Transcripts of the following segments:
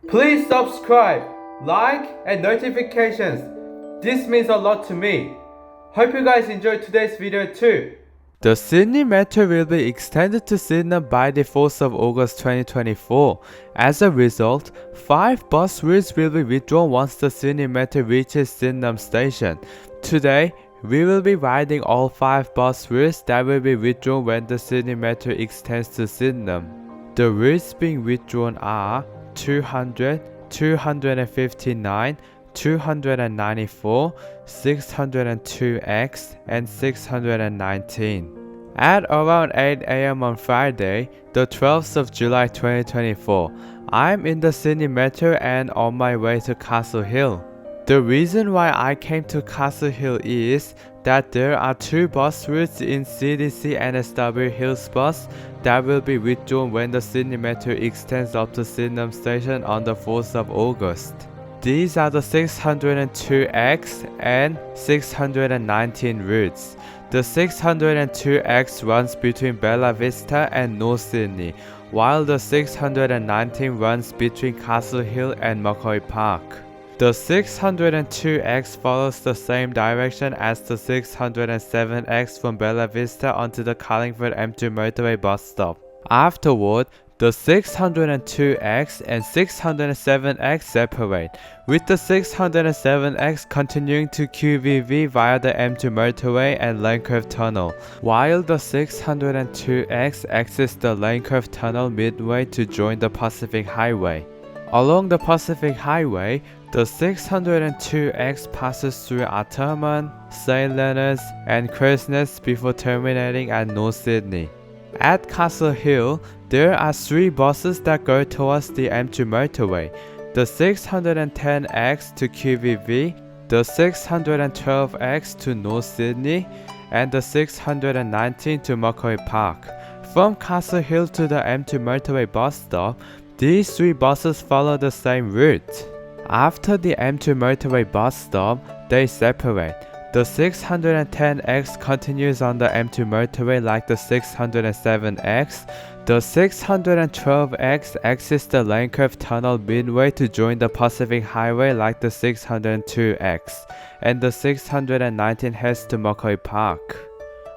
Please subscribe, like, and notifications. This means a lot to me. Hope you guys enjoyed today's video too. The Sydney Metro will be extended to Sydenham by the 4th of August 2024. As a result, 5 bus routes will be withdrawn once the Sydney Metro reaches Sydenham Station. Today, we will be riding all 5 bus routes that will be withdrawn when the Sydney Metro extends to Sydenham. The routes being withdrawn are 200, 259, 294, 602X, and 619. At around 8 AM on Friday, the 12th of July 2024, I'm in the Sydney Metro and on my way to Castle Hill. The reason why I came to Castle Hill is that there are 2 bus routes in CDC and SW Hills bus that will be withdrawn when the Sydney Metro extends up to Sydenham Station on the 4th of August. These are the 602X and 619 routes. The 602X runs between Bella Vista and North Sydney, while the 619 runs between Castle Hill and Macquarie Park. The 602X follows the same direction as the 607X from Bella Vista onto the Carlingford M2 motorway bus stop. Afterward, the 602X and 607X separate, with the 607X continuing to QVV via the M2 motorway and Lane Curve Tunnel, while the 602X exits the Lane Curve Tunnel midway to join the Pacific Highway. Along the Pacific Highway, the 602X passes through Artarmon, St. Leonard's, and Crows Nest before terminating at North Sydney. At Castle Hill, there are 3 buses that go towards the M2 motorway: the 610X to QVV, the 612X to North Sydney, and the 619 to Macquarie Park. From Castle Hill to the M2 motorway bus stop, these 3 buses follow the same route. After the M2 motorway bus stop, they separate. The 610X continues on the M2 motorway like the 607X. The 612X exits the Lane Curve Tunnel midway to join the Pacific Highway like the 602X. And the 619 heads to Macquarie Park.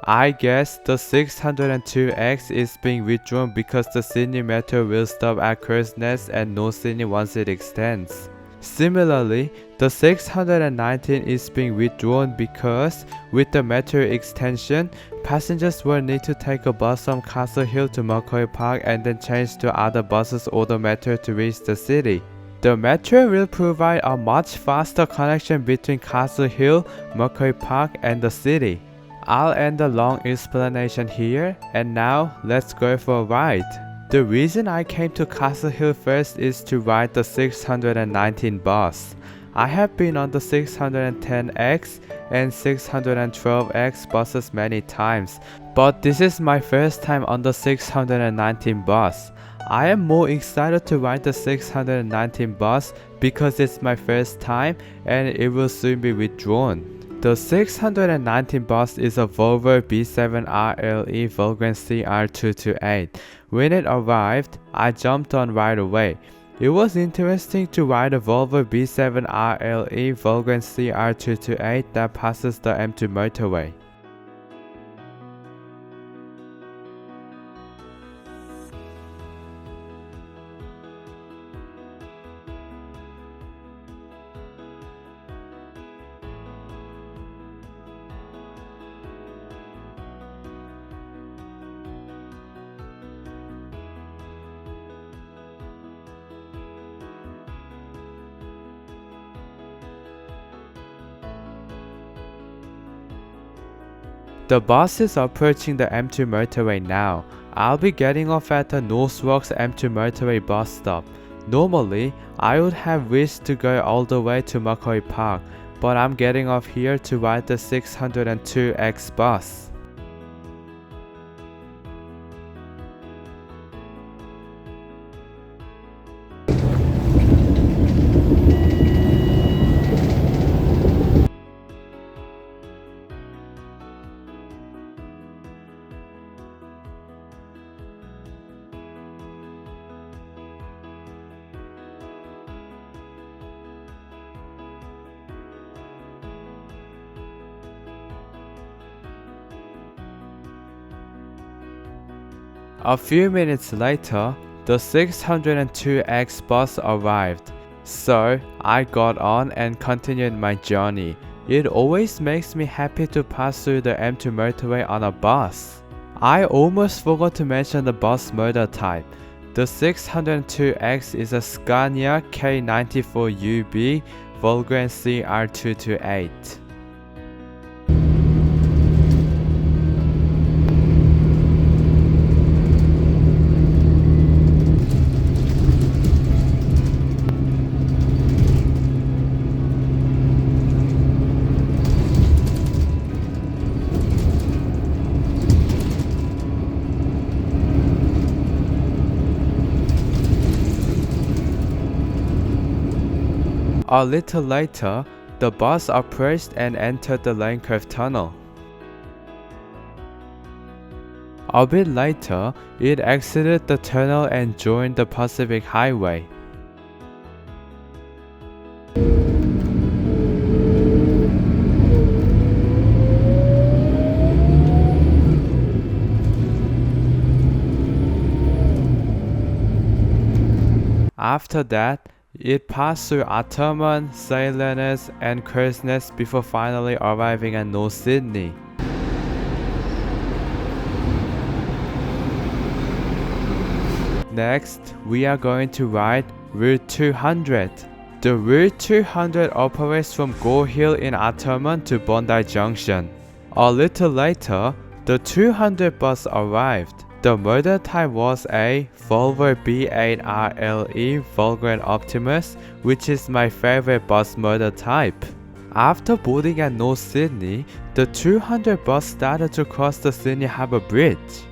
I guess the 602X is being withdrawn because the Sydney Metro will stop at Crows Nest and North Sydney once it extends. Similarly, the 619 is being withdrawn because, with the Metro extension, passengers will need to take a bus from Castle Hill to Macquarie Park and then change to other buses or the Metro to reach the city. The Metro will provide a much faster connection between Castle Hill, Macquarie Park, and the city. I'll end the long explanation here, and now let's go for a ride. The reason I came to Castle Hill first is to ride the 619 bus. I have been on the 610X and 612X buses many times, but this is my first time on the 619 bus. I am more excited to ride the 619 bus because it's my first time and it will soon be withdrawn. The 619 bus is a Volvo B7RLE Volkswagen CR228. When it arrived, I jumped on right away. It was interesting to ride a Volvo B7RLE Volkswagen CR228 that passes the M2 motorway. The bus is approaching the M2 motorway now. I'll be getting off at the North Rocks M2 motorway bus stop. Normally, I would have wished to go all the way to Macquarie Park, but I'm getting off here to ride the 602X bus. A few minutes later, the 602X bus arrived, so I got on and continued my journey. It always makes me happy to pass through the empty motorway on a bus. I almost forgot to mention the bus model type. The 602X is a Scania K94UB Volkswagen CR228. A little later, the bus approached and entered the lane curve tunnel. A bit later, it exited the tunnel and joined the Pacific Highway. After that, it passed through Artarmon, Sydenham, and Kersness before finally arriving at North Sydney. Next, we are going to ride Route 200. The Route 200 operates from Gore Hill in Artarmon to Bondi Junction. A little later, the 200 bus arrived. The model type was a Volvo B8RLE Volkswagen Optimus, which is my favorite bus model type. After boarding at North Sydney, the 200 bus started to cross the Sydney Harbour Bridge.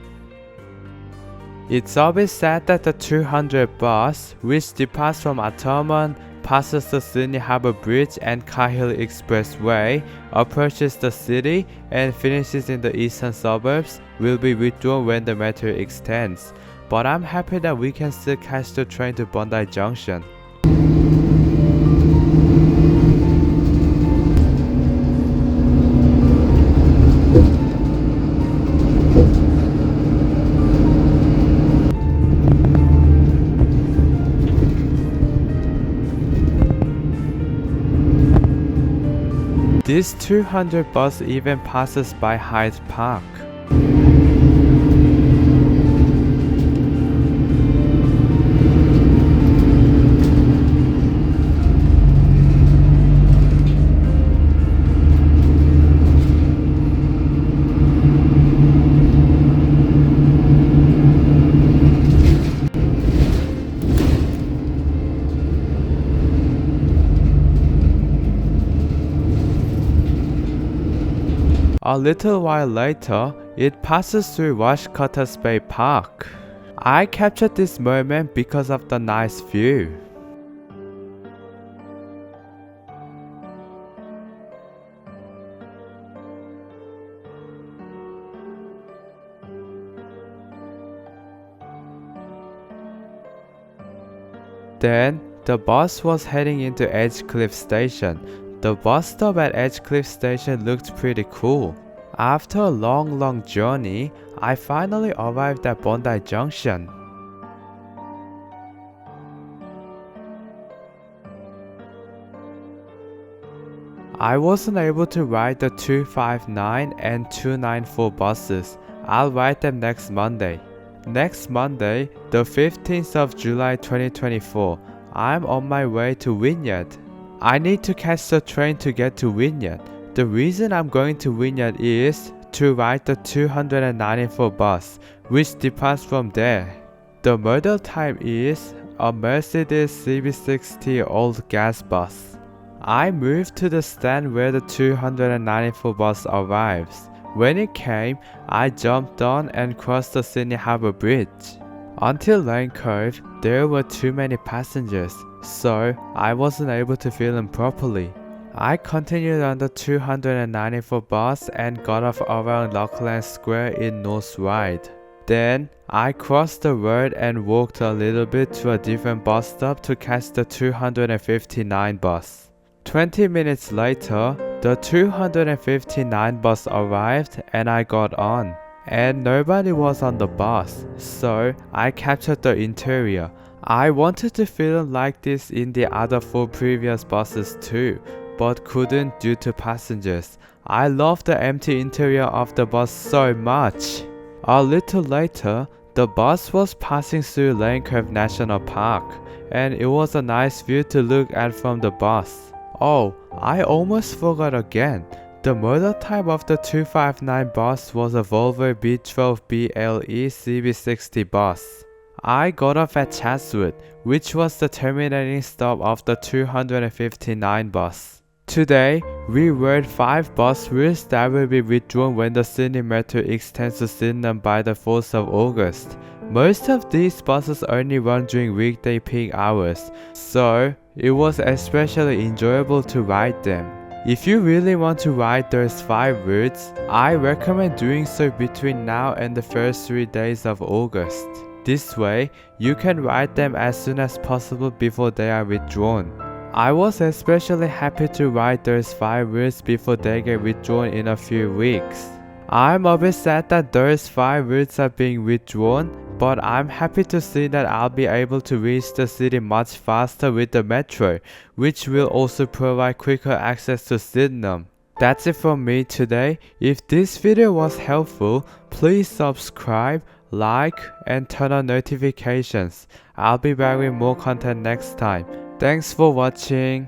It's always said that the 200 bus, which departs from Artarmon, passes the Sydney Harbour Bridge and Cahill Expressway, approaches the city, and finishes in the eastern suburbs, will be withdrawn when the metro extends. But I'm happy that we can still catch the train to Bondi Junction. This 200 bus even passes by Hyde Park. A little while later, it passes through Washcutters Bay Park. I captured this moment because of the nice view. Then, the bus was heading into Edgecliff Station. The bus stop at Edgecliff Station looked pretty cool. After a long journey, I finally arrived at Bondi Junction. I wasn't able to ride the 259 and 294 buses. I'll ride them next Monday. Next Monday, the 15th of July 2024, I'm on my way to Wynyard. I need to catch the train to get to Wynyard. The reason I'm going to Wynyard is to ride the 294 bus, which departs from there. The model type is a Mercedes CB60 old gas bus. I moved to the stand where the 294 bus arrives. When it came, I jumped on and crossed the Sydney Harbour Bridge. Until Lane Cove, there were too many passengers, so I wasn't able to fill them properly. I continued on the 294 bus and got off around Lockland Square in North Ryde. Then, I crossed the road and walked a little bit to a different bus stop to catch the 259 bus. 20 minutes later, the 259 bus arrived and I got on. and nobody was on the bus, so I captured the interior. I wanted to film like this in the other 4 previous buses too, but couldn't due to passengers. I love the empty interior of the bus so much. A little later, the bus was passing through Lane Cove National Park, and it was a nice view to look at from the bus. Oh, I almost forgot again. The model type of the 259 bus was a Volvo B12 BLE CB60 bus. I got off at Chatswood, which was the terminating stop of the 259 bus. Today, we rode 5 bus routes that will be withdrawn when the Sydney Metro extends to Sydenham by the 4th of August. Most of these buses only run during weekday peak hours, so it was especially enjoyable to ride them. If you really want to ride those 5 routes, I recommend doing so between now and the first 3 days of August. This way, you can ride them as soon as possible before they are withdrawn. I was especially happy to ride those 5 routes before they get withdrawn in a few weeks. I'm a bit sad that those 5 routes are being withdrawn, but I'm happy to see that I'll be able to reach the city much faster with the metro, which will also provide quicker access to Sydenham. That's it from me today. If this video was helpful, please subscribe, like, and turn on notifications. I'll be back with more content next time. Thanks for watching.